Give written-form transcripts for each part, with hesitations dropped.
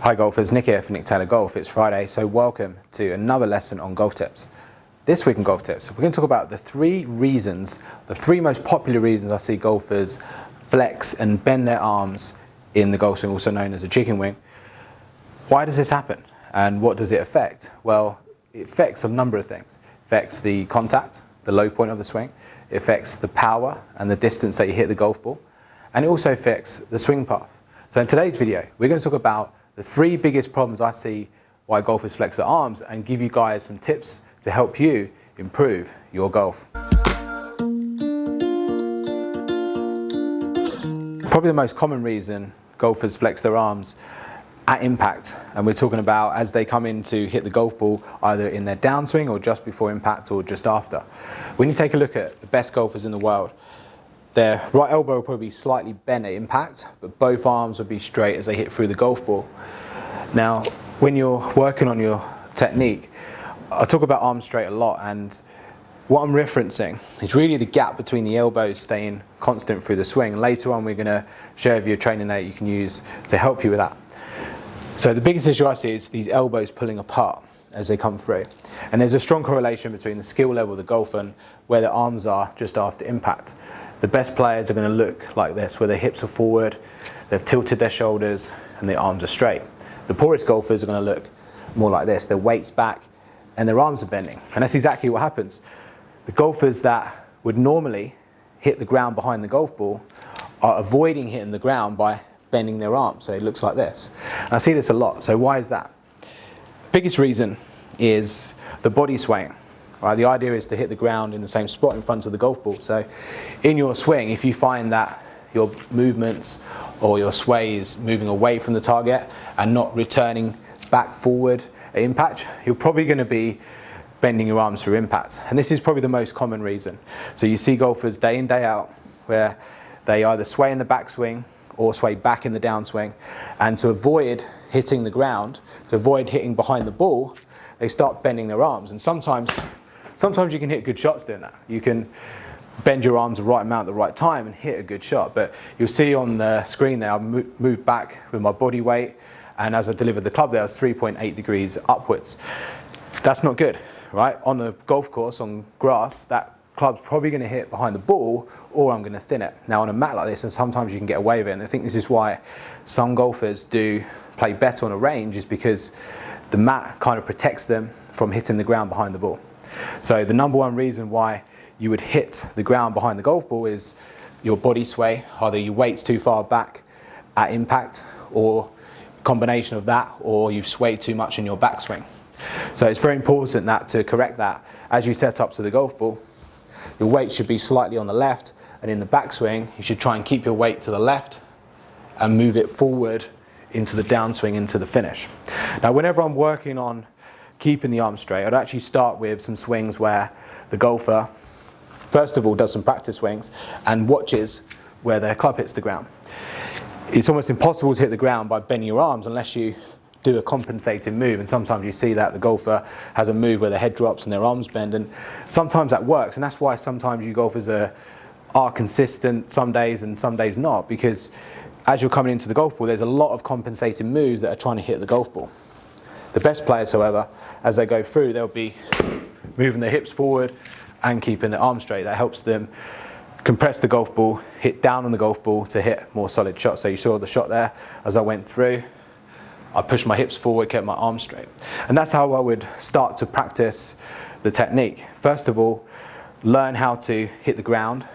Hi golfers, Nick here for Nick Taylor Golf. It's Friday, so welcome to another lesson on golf tips. This week in golf tips, we're going to talk about the three most popular reasons I see golfers flex and bend their arms in the golf swing, also known as a chicken wing. Why does this happen and what does it affect? Well, it affects a number of things. It affects the contact, the low point of the swing. It affects the power and the distance that you hit the golf ball. And it also affects the swing path. So in today's video, we're going to talk about the three biggest problems I see why golfers flex their arms and give you guys some tips to help you improve your golf. Probably the most common reason golfers flex their arms at impact, and we're talking about as they come in to hit the golf ball either in their downswing or just before impact or just after. When you take a look at the best golfers in the world, their right elbow will probably be slightly bent at impact, but both arms will be straight as they hit through the golf ball. Now, when you're working on your technique, I talk about arms straight a lot, and what I'm referencing is really the gap between the elbows staying constant through the swing. Later on, we're going to share with you a training aid you can use to help you with that. So the biggest issue I see is these elbows pulling apart as they come through. And there's a strong correlation between the skill level of the golfer and where their arms are just after impact. The best players are going to look like this, where their hips are forward, they've tilted their shoulders, and their arms are straight. The poorest golfers are going to look more like this, their weight's back, and their arms are bending. And that's exactly what happens. The golfers that would normally hit the ground behind the golf ball are avoiding hitting the ground by bending their arms, so it looks like this. And I see this a lot, so why is that? The biggest reason is the body swaying. Right, the idea is to hit the ground in the same spot in front of the golf ball. So in your swing, if you find that your movements or your sway is moving away from the target and not returning back forward at impact, you're probably going to be bending your arms through impact. And this is probably the most common reason. So you see golfers day in, day out, where they either sway in the backswing or sway back in the downswing. And to avoid hitting the ground, to avoid hitting behind the ball, they start bending their arms. And sometimes you can hit good shots doing that. You can bend your arms the right amount at the right time and hit a good shot. But you'll see on the screen there, I moved back with my body weight, and as I delivered the club there, I was 3.8 degrees upwards. That's not good, right? On a golf course, on grass, that club's probably going to hit behind the ball, or I'm going to thin it. Now on a mat like this, and sometimes you can get away with it, and I think this is why some golfers do play better on a range, is because the mat kind of protects them from hitting the ground behind the ball. So the number one reason why you would hit the ground behind the golf ball is your body sway, either your weight's too far back at impact, or a combination of that, or you've swayed too much in your backswing. So it's very important that to correct that, as you set up to the golf ball, your weight should be slightly on the left, and in the backswing, you should try and keep your weight to the left and move it forward into the downswing, into the finish. Now, whenever I'm working on keeping the arm straight, I'd actually start with some swings where the golfer, first of all, does some practice swings and watches where their club hits the ground. It's almost impossible to hit the ground by bending your arms unless you do a compensating move, and sometimes you see that the golfer has a move where their head drops and their arms bend, and sometimes that works, and that's why sometimes you golfers are consistent some days and some days not, because as you're coming into the golf ball, there's a lot of compensating moves that are trying to hit the golf ball. The best players, however, as they go through, they'll be moving their hips forward and keeping their arms straight. That helps them compress the golf ball, hit down on the golf ball to hit more solid shots. So you saw the shot there as I went through. I pushed my hips forward, kept my arms straight. And that's how I would start to practice the technique. First of all, learn how to hit the ground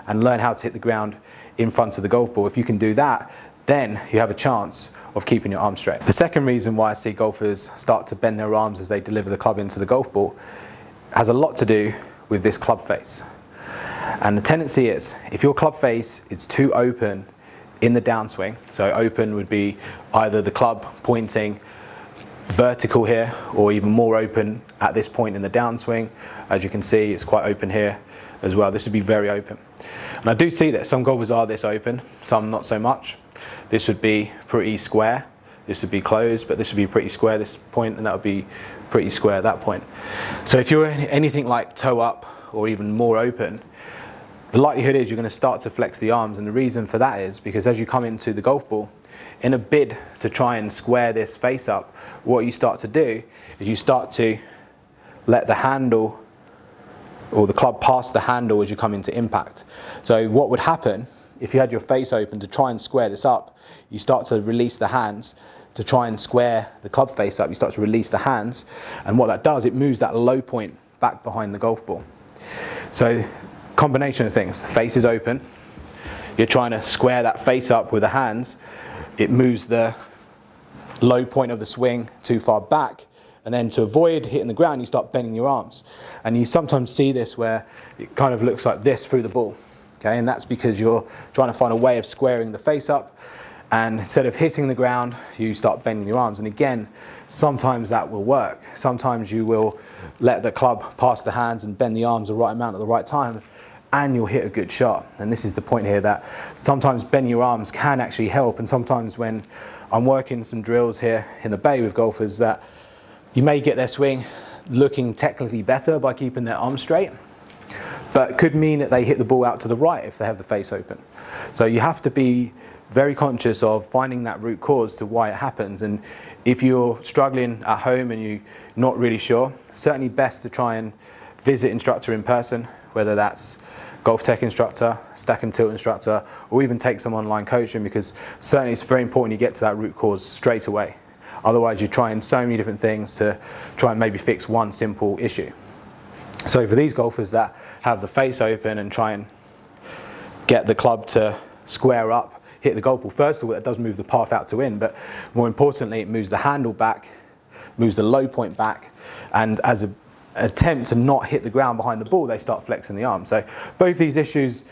and learn how to hit the ground in front of the golf ball. If you can do that, then you have a chance of keeping your arms straight. The second reason why I see golfers start to bend their arms as they deliver the club into the golf ball has a lot to do with this club face. And the tendency is, if your club face is too open in the downswing, so open would be either the club pointing vertical here, or even more open at this point in the downswing. As you can see, it's quite open here as well. This would be very open. And I do see that some golfers are this open, some not so much. This would be pretty square, this would be closed, but this would be pretty square this point, and that would be pretty square at that point. So if you're anything like toe up or even more open, the likelihood is you're going to start to flex the arms, and the reason for that is because as you come into the golf ball, In a bid to try and square this face up, what you start to do is you start to let the handle or the club pass the handle as you come into impact. So what would happen if you had your face open to try and square this up, you start to release the hands to try and square the club face up, you start to release the hands, and what that does, it moves that low point back behind the golf ball. So combination of things, the face is open, you're trying to square that face up with the hands, it moves the low point of the swing too far back, and then to avoid hitting the ground you start bending your arms. And you sometimes see this where it kind of looks like this through the ball, okay? And that's because you're trying to find a way of squaring the face up, and instead of hitting the ground you start bending your arms. And again, sometimes that will work. Sometimes you will let the club pass the hands and bend the arms the right amount at the right time, and you'll hit a good shot. And this is the point here, that sometimes bending your arms can actually help. And sometimes when I'm working some drills here in the bay with golfers, that you may get their swing looking technically better by keeping their arms straight, but it could mean that they hit the ball out to the right if they have the face open. So you have to be very conscious of finding that root cause to why it happens. And if you're struggling at home and you're not really sure, certainly best to try and visit instructor in person, whether that's GOLFTEC instructor, stack and tilt instructor, or even take some online coaching, because certainly it's very important you get to that root cause straight away. Otherwise you're trying so many different things to try and maybe fix one simple issue. So for these golfers that have the face open and try and get the club to square up, hit the golf ball, first of all, it does move the path out to in, but more importantly, it moves the handle back, moves the low point back, and as an attempt to not hit the ground behind the ball, they start flexing the arm. So both these issues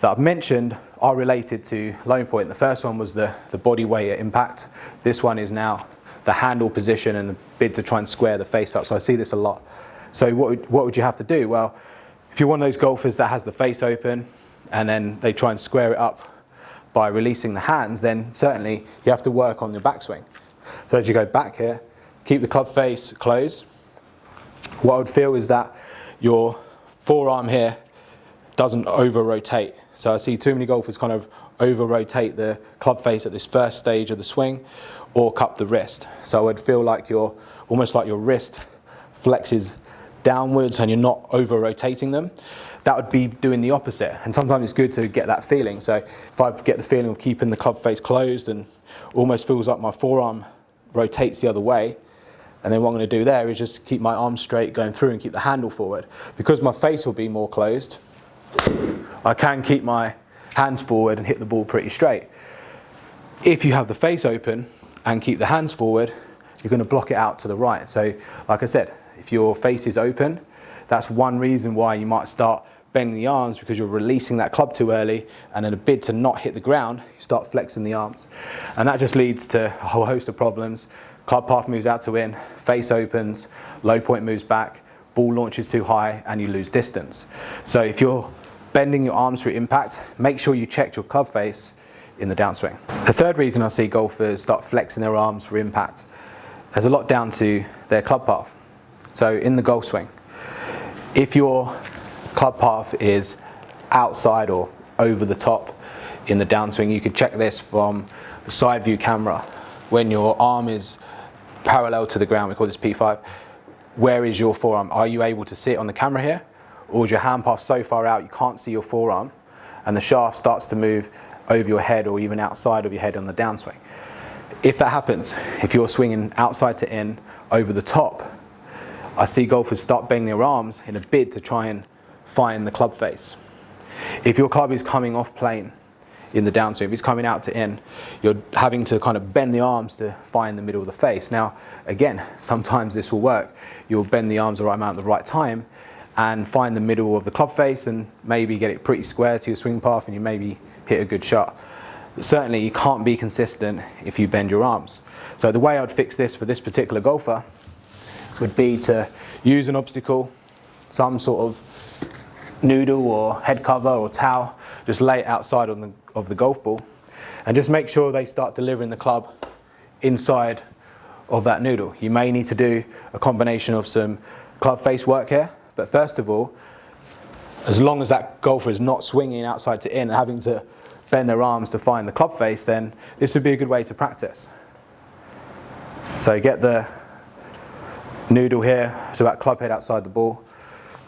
that I've mentioned are related to low point. The first one was the body weight at impact. This one is now the handle position and the bid to try and square the face up. So I see this a lot. So what would you have to do? Well, if you're one of those golfers that has the face open and then they try and square it up by releasing the hands, then certainly you have to work on your backswing. So as you go back here, keep the club face closed. What I would feel is that your forearm here doesn't over rotate. So I see too many golfers kind of over rotate the club face at this first stage of the swing, or cup the wrist. So I would feel like almost like your wrist flexes downwards and you're not over rotating them. That would be doing the opposite. And sometimes it's good to get that feeling. So if I get the feeling of keeping the club face closed and almost feels like my forearm rotates the other way, and then what I'm going to do there is just keep my arms straight going through and keep the handle forward. Because my face will be more closed, I can keep my hands forward and hit the ball pretty straight. If you have the face open and keep the hands forward, you're going to block it out to the right. So like I said, if your face is open, that's one reason why you might start bending the arms, because you're releasing that club too early, and in a bid to not hit the ground, you start flexing the arms. And that just leads to a whole host of problems. Club path moves out to in, face opens, low point moves back, ball launches too high, and you lose distance. So if you're bending your arms through impact, make sure you check your club face in the downswing. The third reason I see golfers start flexing their arms for impact, there's a lot down to their club path. So in the golf swing, if your club path is outside or over the top in the downswing, you could check this from the side view camera. When your arm is parallel to the ground, we call this P5, where is your forearm? Are you able to see it on the camera here? Or is your hand path so far out you can't see your forearm and the shaft starts to move over your head or even outside of your head on the downswing? If that happens, if you're swinging outside to in, over the top, I see golfers start bending their arms in a bid to try and find the club face. If your club is coming off plane in the downswing, if it's coming out to in, you're having to kind of bend the arms to find the middle of the face. Now, again, sometimes this will work. You'll bend the arms the right amount at the right time and find the middle of the club face and maybe get it pretty square to your swing path and you maybe hit a good shot. But certainly you can't be consistent if you bend your arms. So the way I'd fix this for this particular golfer would be to use an obstacle, some sort of noodle or head cover or towel, just lay it outside of the golf ball and just make sure they start delivering the club inside of that noodle. You may need to do a combination of some club face work here, but first of all, as long as that golfer is not swinging outside to in and having to bend their arms to find the club face, then this would be a good way to practice. So get the noodle here, so that club head outside the ball.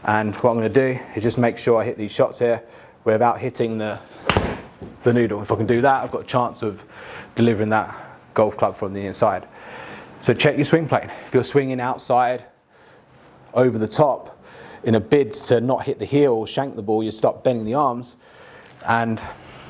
And what I'm going to do is just make sure I hit these shots here without hitting the noodle. If I can do that, I've got a chance of delivering that golf club from the inside. So check your swing plane. If you're swinging outside, over the top, in a bid to not hit the heel or shank the ball, you start bending the arms. And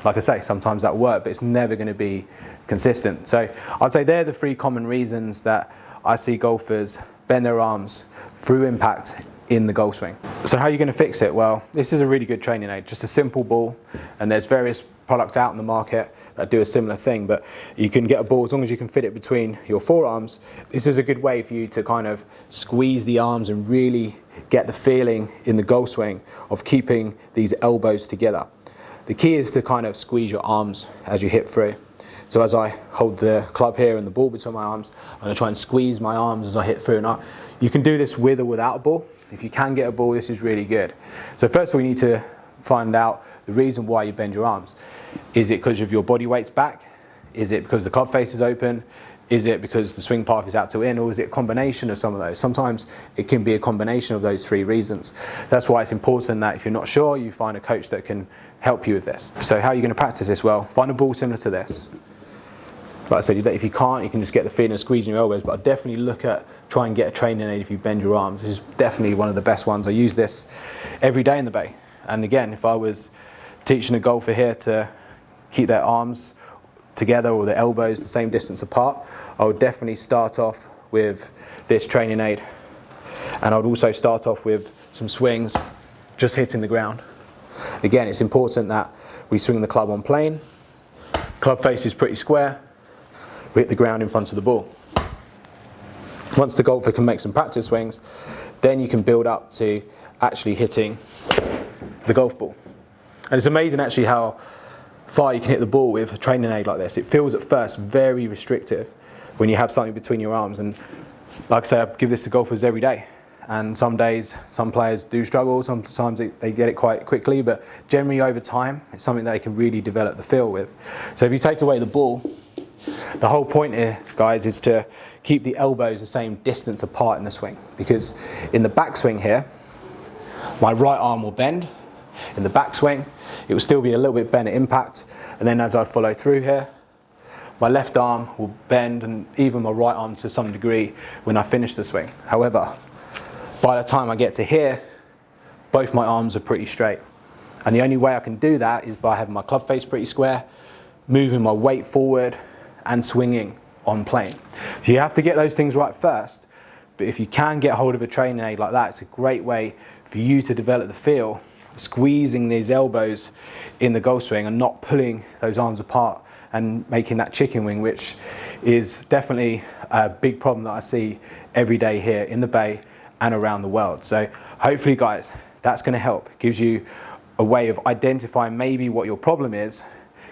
like I say, sometimes that'll work, but it's never going to be consistent. So I'd say they're the 3 common reasons that I see golfers bend their arms through impact in the golf swing. So how are you going to fix it? Well, this is a really good training aid, just a simple ball, and there's various products out in the market that do a similar thing, but you can get a ball as long as you can fit it between your forearms. This is a good way for you to kind of squeeze the arms and really get the feeling in the golf swing of keeping these elbows together. The key is to kind of squeeze your arms as you hit through. So as I hold the club here and the ball between my arms, I'm going to try and squeeze my arms as I hit through. Now, you can do this with or without a ball. If you can get a ball, this is really good. So first of all, you need to find out the reason why you bend your arms. Is it because of your body weight's back? Is it because the club face is open? Is it because the swing path is out to in? Or is it a combination of some of those? Sometimes it can be a combination of those 3 reasons. That's why it's important that if you're not sure, you find a coach that can help you with this. So how are you going to practice this? Well, find a ball similar to this. Like I said, if you can't, you can just get the feeling of squeezing your elbows, but I'd definitely look at try and get a training aid if you bend your arms. This is definitely one of the best ones. I use this every day in the bay. And again, if I was teaching a golfer here to keep their arms together or their elbows the same distance apart, I would definitely start off with this training aid. And I would also start off with some swings, just hitting the ground. Again, it's important that we swing the club on plane. Club face is pretty square. We hit the ground in front of the ball. Once the golfer can make some practice swings, then you can build up to actually hitting the golf ball. And it's amazing actually how far you can hit the ball with a training aid like this. It feels at first very restrictive when you have something between your arms. And like I say, I give this to golfers every day. And some days, some players do struggle, sometimes they get it quite quickly, but generally over time, it's something that they can really develop the feel with. So if you take away the ball, the whole point here, guys, is to keep the elbows the same distance apart in the swing. Because in the backswing here, my right arm will bend. In the backswing, it will still be a little bit bent at impact. And then as I follow through here, my left arm will bend, and even my right arm to some degree when I finish the swing. However, by the time I get to here, both my arms are pretty straight. And the only way I can do that is by having my club face pretty square, moving my weight forward, and swinging on plane. So you have to get those things right first, but if you can get hold of a training aid like that, it's a great way for you to develop the feel, squeezing these elbows in the golf swing and not pulling those arms apart and making that chicken wing, which is definitely a big problem that I see every day here in the Bay and around the world. So hopefully, guys, that's going to help. It gives you a way of identifying maybe what your problem is,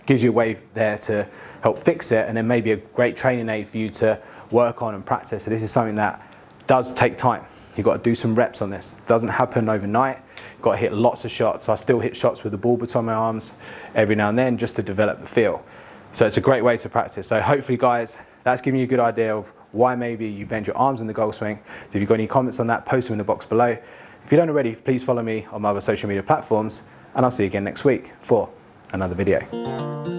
gives you a way there to help fix it, and then maybe a great training aid for you to work on and practice. So this is something that does take time. You've got to do some reps on this. It doesn't happen overnight. You've got to hit lots of shots. I still hit shots with the ball between my arms every now and then just to develop the feel. So it's a great way to practice. So hopefully, guys, that's giving you a good idea of why maybe you bend your arms in the golf swing. So if you've got any comments on that, post them in the box below. If you don't already, please follow me on my other social media platforms, and I'll see you again next week for another video.